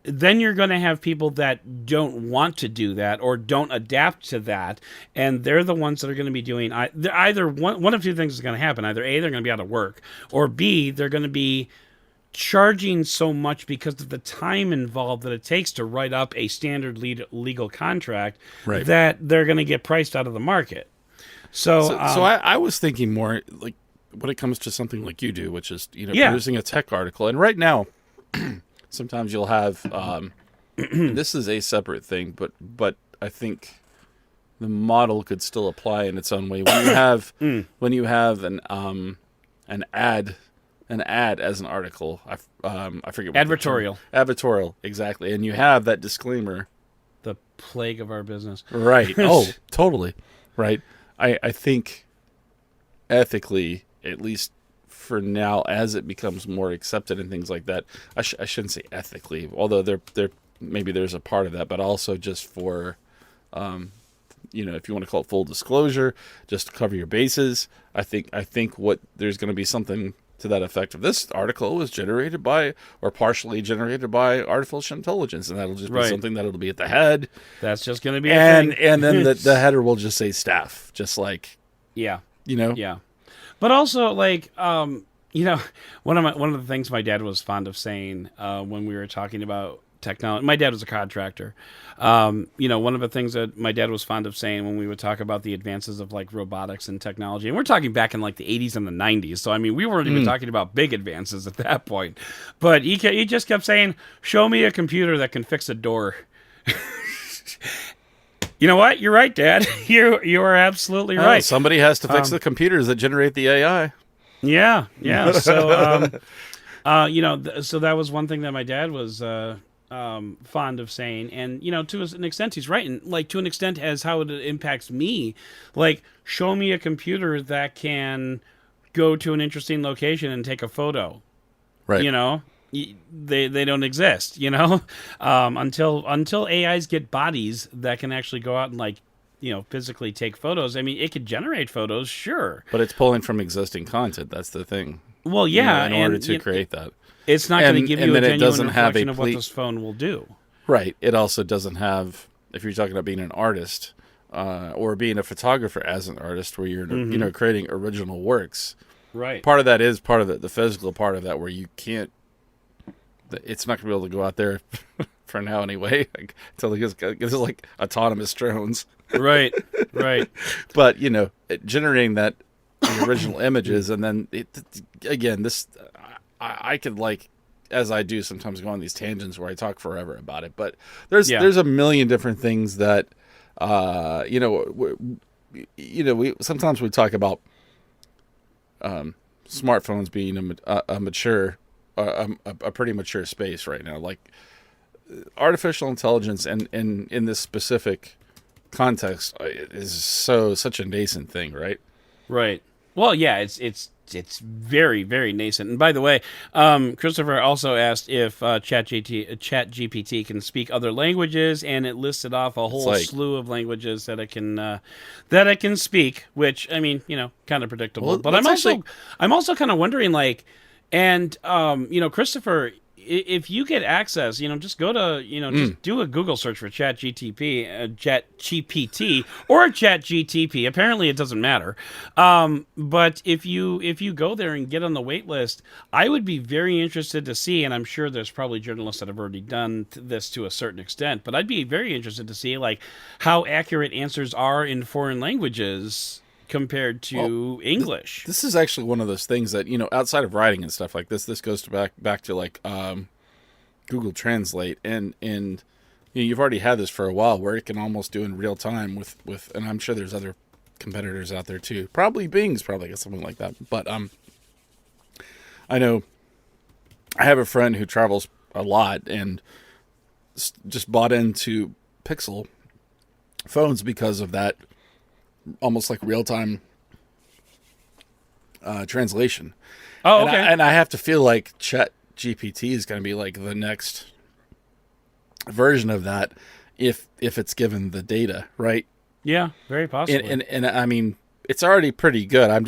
then you're going to have people that don't want to do that or don't adapt to that, and they're the ones that are going to be doing either one of two things is going to happen. Either A, they're going to be out of work, or B, they're going to be charging so much because of the time involved that it takes to write up a standard legal contract that they're going to get priced out of the market. So I was thinking more like when it comes to something like you do, which is producing a tech article, and right now. Sometimes you'll have, this is a separate thing, but I think the model could still apply in its own way. When you have an ad as an article, I forget what advertorial, exactly, and you have that disclaimer. The plague of our business, right? Oh, totally, right. I think ethically, at least. For now, as it becomes more accepted and things like that, I shouldn't say ethically, although there maybe there's a part of that, but also just for, if you want to call it full disclosure, just to cover your bases. I think what there's going to be something to that effect of this article was generated by or partially generated by artificial intelligence, and that'll just be something that'll be at the head. That's just going to be a thing. And then the header will just say staff, just like yeah. But also, one of the things my dad was fond of saying when we were talking about technology. My dad was a contractor. One of the things that my dad was fond of saying when we would talk about the advances of robotics and technology, and we're talking back in the 80s and the 90s. So I mean, we weren't even talking about big advances at that point. But he just kept saying, "Show me a computer that can fix a door." You know what? You're right, Dad. You are absolutely right. Somebody has to fix the computers that generate the AI. Yeah. So, so that was one thing that my dad was fond of saying, and to an extent, he's right, and to an extent, as how it impacts me. Show me a computer that can go to an interesting location and take a photo. Right. They don't exist, until AIs get bodies that can actually go out and physically take photos. I mean, it could generate photos, sure, but it's pulling from existing content. That's the thing. Well, yeah, in order and to create that. it's not going to give you a then it genuine doesn't have reflection of what this phone will do. Right. It also doesn't have, if you're talking about being an artist or being a photographer as an artist, where you're creating original works. Right. Part of that is part of the physical part of that, where you can't. It's not going to be able to go out there for now anyway, until it gets like autonomous drones. Right. Right. But generating the original images, and then again, this I could, like, as I do sometimes, go on these tangents where I talk forever about it. But there's a million different things that we sometimes we talk about smartphones being a mature. A pretty mature space right now, like artificial intelligence, and in this specific context, is such a nascent thing, right? Right. Well, yeah, it's very, very nascent. And by the way, Christopher also asked if ChatGPT can speak other languages, and it listed off a whole slew of languages that it can speak. Which, I mean, kind of predictable. Well, but I'm also kind of wondering, like. And, Christopher, if you get access, just go to, just do a Google search for ChatGPT or ChatGPT. Apparently it doesn't matter. But if you go there and get on the wait list, I would be very interested to see, and I'm sure there's probably journalists that have already done this to a certain extent, but I'd be very interested to see, like, how accurate answers are in foreign languages compared to English. This is actually one of those things that, outside of writing and stuff like this goes back to like Google Translate, and you've already had this for a while, where it can almost do in real time with and I'm sure there's other competitors out there too. Probably Bing's probably got something like that. But I know I have a friend who travels a lot and just bought into Pixel phones because of that. Almost like real-time translation. Oh, okay. And I have to feel like ChatGPT is going to be like the next version of that, if it's given the data, right? Yeah, very possibly. And I mean, it's already pretty good. I'm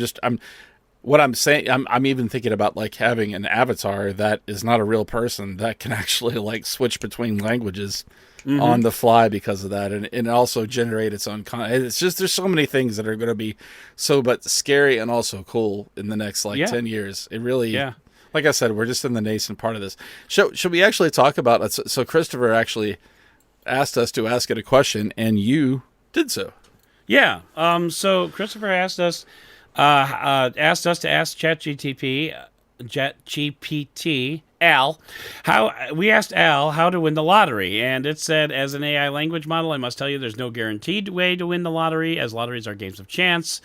even thinking about, like, having an avatar that is not a real person that can actually, like, switch between languages on the fly because of that, and also generate its own content. It's just, there's so many things that are going to be but scary and also cool in the next 10 years. It really, like I said, we're just in the nascent part of this. Should we actually talk about it? So Christopher actually asked us to ask it a question, and you did so. Yeah. So Christopher asked us to ask ChatGPT, Al, we asked Al how to win the lottery, and it said, as an AI language model, I must tell you there's no guaranteed way to win the lottery, as lotteries are games of chance.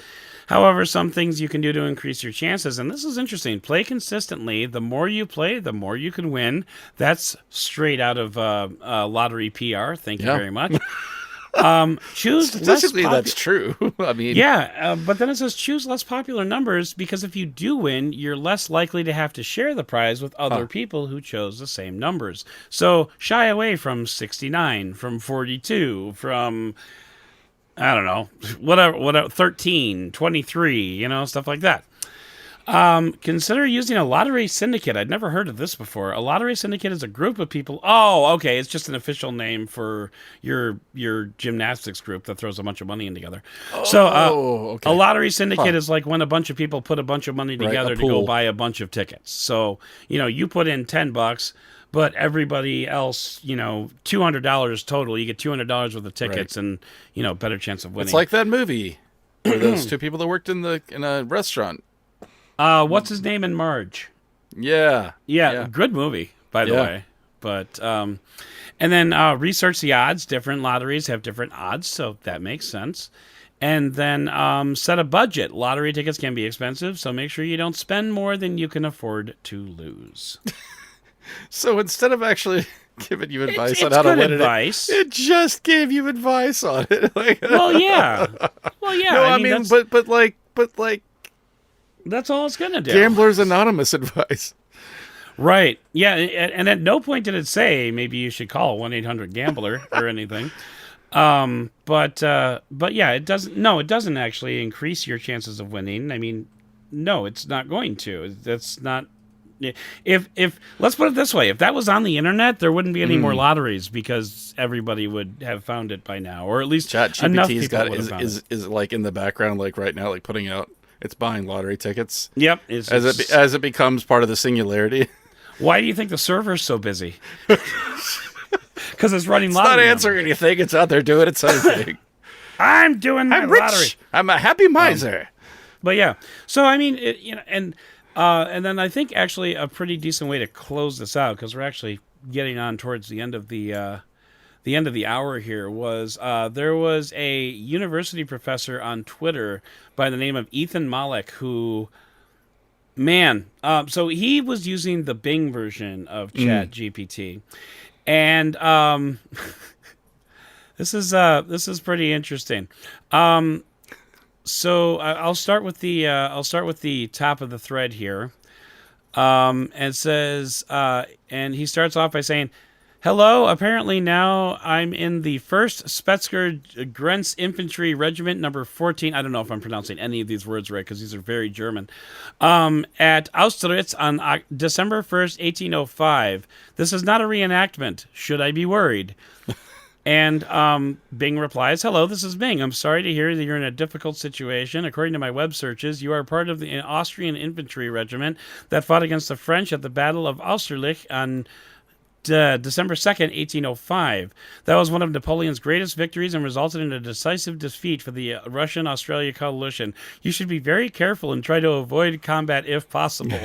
However, some things you can do to increase your chances, and this is interesting. Play consistently. The more you play, the more you can win. That's straight out of lottery PR. Thank you very much. Choose statistically that's true. I mean, but then it says choose less popular numbers, because if you do win, you're less likely to have to share the prize with other people who chose the same numbers. So shy away from 69, from 42, from, I don't know, whatever 13, 23, stuff like that. Consider using a lottery syndicate. I'd never heard of this before. A lottery syndicate is a group of people. Oh, okay. It's just an official name for your gymnastics group that throws a bunch of money in together. Okay. A lottery syndicate is like when a bunch of people put a bunch of money together to go buy a bunch of tickets. So, you put in $10, but everybody else, $200 total. You get $200 worth of tickets, and, better chance of winning. It's like that movie where those two people that worked in a restaurant. What's his name in Marge? Yeah. Good movie, by the way. But and then research the odds. Different lotteries have different odds, so that makes sense. And then set a budget. Lottery tickets can be expensive, so make sure you don't spend more than you can afford to lose. So instead of actually giving you advice on how to win it just gave you advice on it. Well, yeah. No, I mean, but like. That's all it's going to do. Gamblers Anonymous advice. Right. Yeah, and at no point did it say maybe you should call 1-800-GAMBLER or anything. But yeah, it doesn't actually increase your chances of winning. I mean, no, it's not going to. That's not. If let's put it this way, if that was on the internet, there wouldn't be any more lotteries because everybody would have found it by now, or at least enough ChatGPT's people got would have found it. is like in the background, like right now, like putting out. It's buying lottery tickets. Yep. As it becomes part of the singularity. Why do you think the server's so busy? Because it's running It's lottery. not answering anything. It's out there doing its own thing. I'm doing my I'm rich. lottery. I'm a happy miser. But yeah, so I mean, and then I think actually a pretty decent way to close this out, because we're actually getting on towards the end of the hour here, was there was a university professor on Twitter by the name of Ethan Malik who, man, so he was using the Bing version of ChatGPT, and this is pretty interesting. So I'll start with the top of the thread here, and it says, and he starts off by saying, "Hello. Apparently now I'm in the 1st Spetzger Grenz Infantry Regiment number 14. I don't know if I'm pronouncing any of these words right because these are very German. At Austerlitz on December 1st, 1805. This is not a reenactment. Should I be worried?" And Bing replies, "Hello, this is Bing. I'm sorry to hear that you're in a difficult situation. According to my web searches, you are part of the Austrian infantry regiment that fought against the French at the Battle of Austerlitz on December 2nd, 1805. That was one of Napoleon's greatest victories and resulted in a decisive defeat for the Russian-Australia coalition. You should be very careful and try to avoid combat if possible."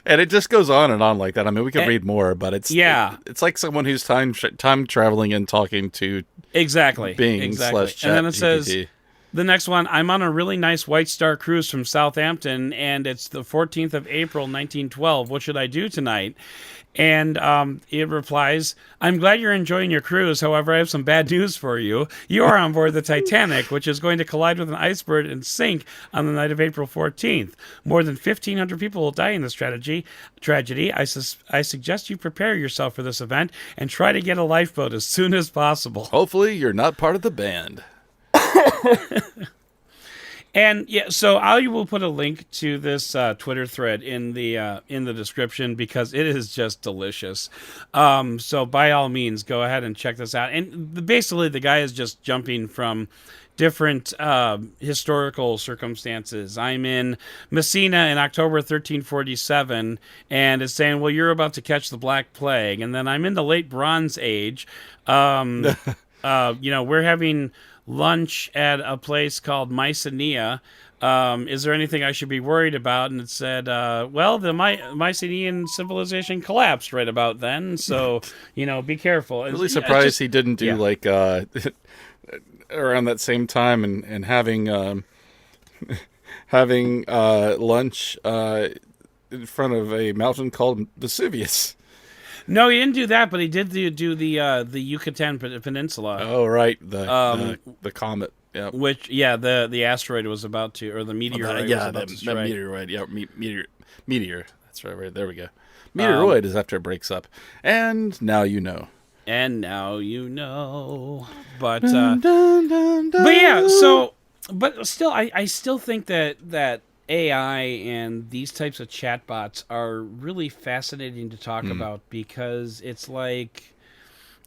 And it just goes on and on like that. I mean, we could read more, but it's like someone who's time traveling and talking to exactly Bing exactly. / And then it ChatGPT. says, the next one, "I'm on a really nice White Star cruise from Southampton, and it's the 14th of April, 1912. What should I do tonight?" And it replies, "I'm glad you're enjoying your cruise. However, I have some bad news for you. You are on board the Titanic, which is going to collide with an iceberg and sink on the night of April 14th. More than 1,500 people will die in this tragedy. I suggest you prepare yourself for this event and try to get a lifeboat as soon as possible." Hopefully, you're not part of the band. And yeah, so I will put a link to this Twitter thread in the description because it is just delicious. So by all means, go ahead and check this out. And basically, the guy is just jumping from different historical circumstances. I'm in Messina in October 1347, and it's saying, well, you're about to catch the Black Plague. And then I'm in the late Bronze Age. We're having lunch at a place called Mycenae. Is there anything I should be worried about? And it said, well, the Mycenaean civilization collapsed right about then, so, be careful. Really surprised he didn't do like around that same time and having lunch in front of a mountain called Vesuvius. No, he didn't do that, but he did do the Yucatan Peninsula. Oh, right, the comet. Yeah. Which, the asteroid was about to, or the meteorite was about to strike. Meteorite. Yeah, meteor. That's right. There we go. Meteoroid is after it breaks up, and now you know. But but yeah. So, but still, I still think that AI and these types of chatbots are really fascinating to talk about because it's like,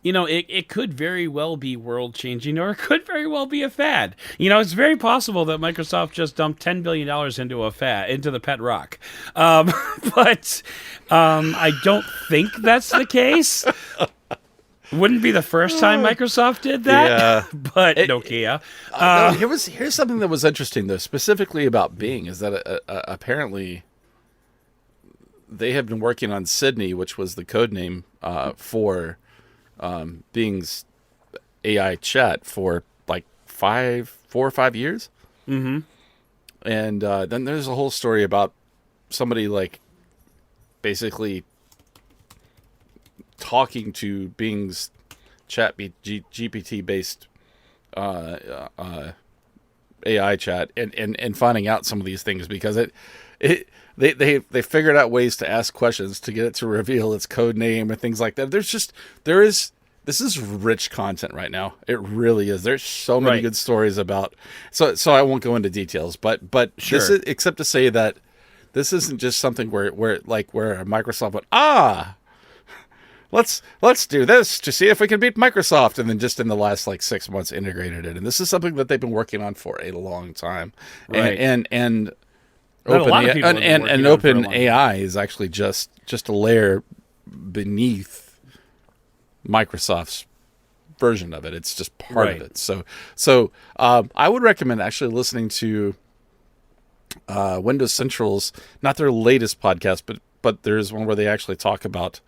it could very well be world changing or it could very well be a fad. It's very possible that Microsoft just dumped $10 billion into the pet rock. But I don't think that's the case. Wouldn't be the first time Microsoft did that, yeah. But Nokia. Here's something that was interesting, though, specifically about Bing, is that apparently they have been working on Sydney, which was the code name for Bing's AI chat for like 4 or 5 years. Mm-hmm. And then there's a whole story about somebody like basically talking to Bing's GPT based AI chat and finding out some of these things because they figured out ways to ask questions to get it to reveal its code name and things like that. There this is rich content right now. It really is. There's so many Right. good stories about. So I won't go into details, but Sure. this is, except to say that this isn't just something where Microsoft went, let's do this to see if we can beat Microsoft, and then just in the last like 6 months integrated it. And this is something that they've been working on for a long time. Right. And That a lot of people have been working on for a long time. OpenAI is actually just a layer beneath Microsoft's version of it. It's just part Right. of it. So I would recommend actually listening to Windows Central's, not their latest podcast, but there's one where they actually talk about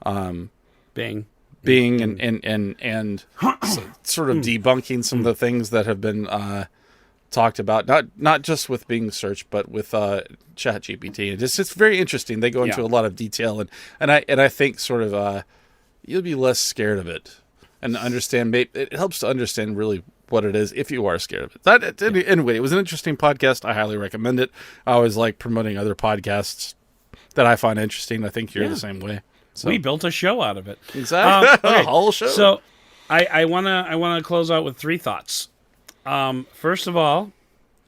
Bing. Bing and sort of debunking some of the things that have been talked about, not just with Bing search, but with ChatGPT. It's very interesting. They go into a lot of detail, and I think sort of you'll be less scared of it and understand. It helps to understand really what it is if you are scared of it. Anyway, it was an interesting podcast. I highly recommend it. I always like promoting other podcasts that I find interesting. I think you're the same way. So. We built a show out of it. Exactly. Okay. A whole show. So I wanna close out with 3 thoughts. First of all,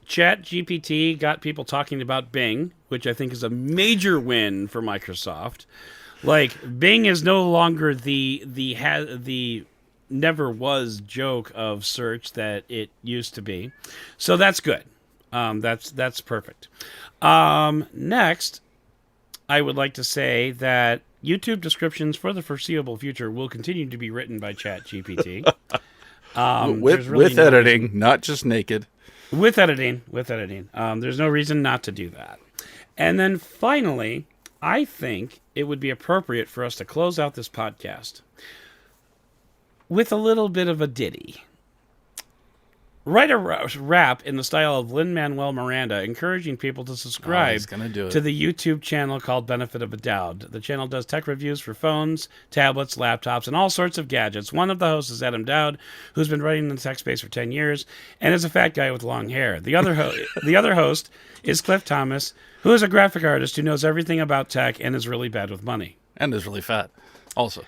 ChatGPT got people talking about Bing, which I think is a major win for Microsoft. Like, Bing is no longer the never was joke of search that it used to be. So that's good. That's perfect. Next, I would like to say that YouTube descriptions for the foreseeable future will continue to be written by ChatGPT. With editing, not just naked. With editing. There's no reason not to do that. And then finally, I think it would be appropriate for us to close out this podcast with a little bit of a ditty. Write a rap in the style of Lin-Manuel Miranda, encouraging people to subscribe to the YouTube channel called Benefit of a Doud. The channel does tech reviews for phones, tablets, laptops, and all sorts of gadgets. One of the hosts is Adam Doud, who's been writing in the tech space for 10 years and is a fat guy with long hair. The other host is Cliff Thomas, who is a graphic artist who knows everything about tech and is really bad with money. And is really fat, also.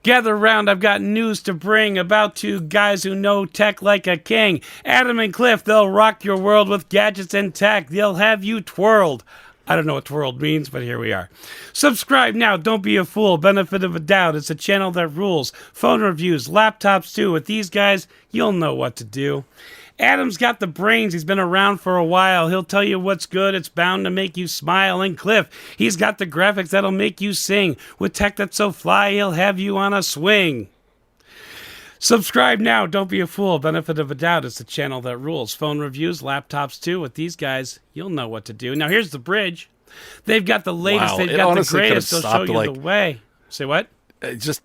Gather round, I've got news to bring about 2 guys who know tech like a king. Adam and Cliff, they'll rock your world with gadgets and tech. They'll have you twirled. I don't know what twirled means, but here we are. Subscribe now, don't be a fool. Benefit of a Doubt, it's a channel that rules. Phone reviews, laptops too. With these guys, you'll know what to do. Adam's got the brains. He's been around for a while. He'll tell you what's good. It's bound to make you smile. And Cliff, he's got the graphics that'll make you sing. With tech that's so fly, he'll have you on a swing. Subscribe now. Don't be a fool. Benefit of a Doubt. It's the channel that rules. Phone reviews, laptops too. With these guys, you'll know what to do. Now, here's the bridge. They've got the latest. Wow, They've it got the honestly could've greatest. They'll show stopped, you the way. Say what? Just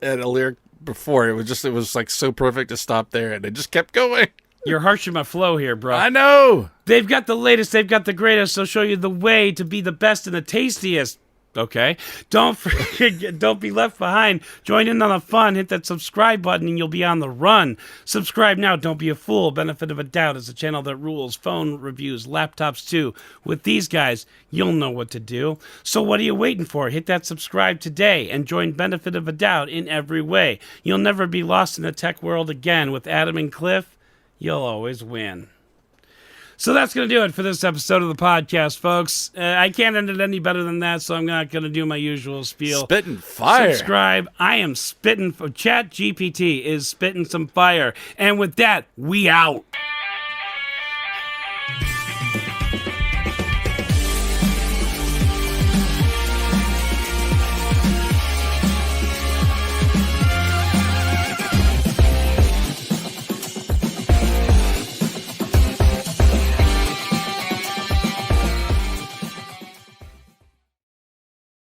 at a lyric before, it was like so perfect to stop there, and it just kept going. You're harshing my flow here, bro. I know. They've got the latest. They've got the greatest. They'll show you the way to be the best and the tastiest. Okay? Don't forget, don't be left behind. Join in on the fun. Hit that subscribe button and you'll be on the run. Subscribe now. Don't be a fool. Benefit of a Doubt is a channel that rules. Phone reviews, laptops too. With these guys, you'll know what to do. So what are you waiting for? Hit that subscribe today and join Benefit of a Doubt in every way. You'll never be lost in the tech world again. With Adam and Cliff, you'll always win. So that's going to do it for this episode of the podcast, folks. I can't end it any better than that, so I'm not going to do my usual spiel. Spitting fire. Subscribe. I am spitting. ChatGPT is spitting some fire. And with that, we out.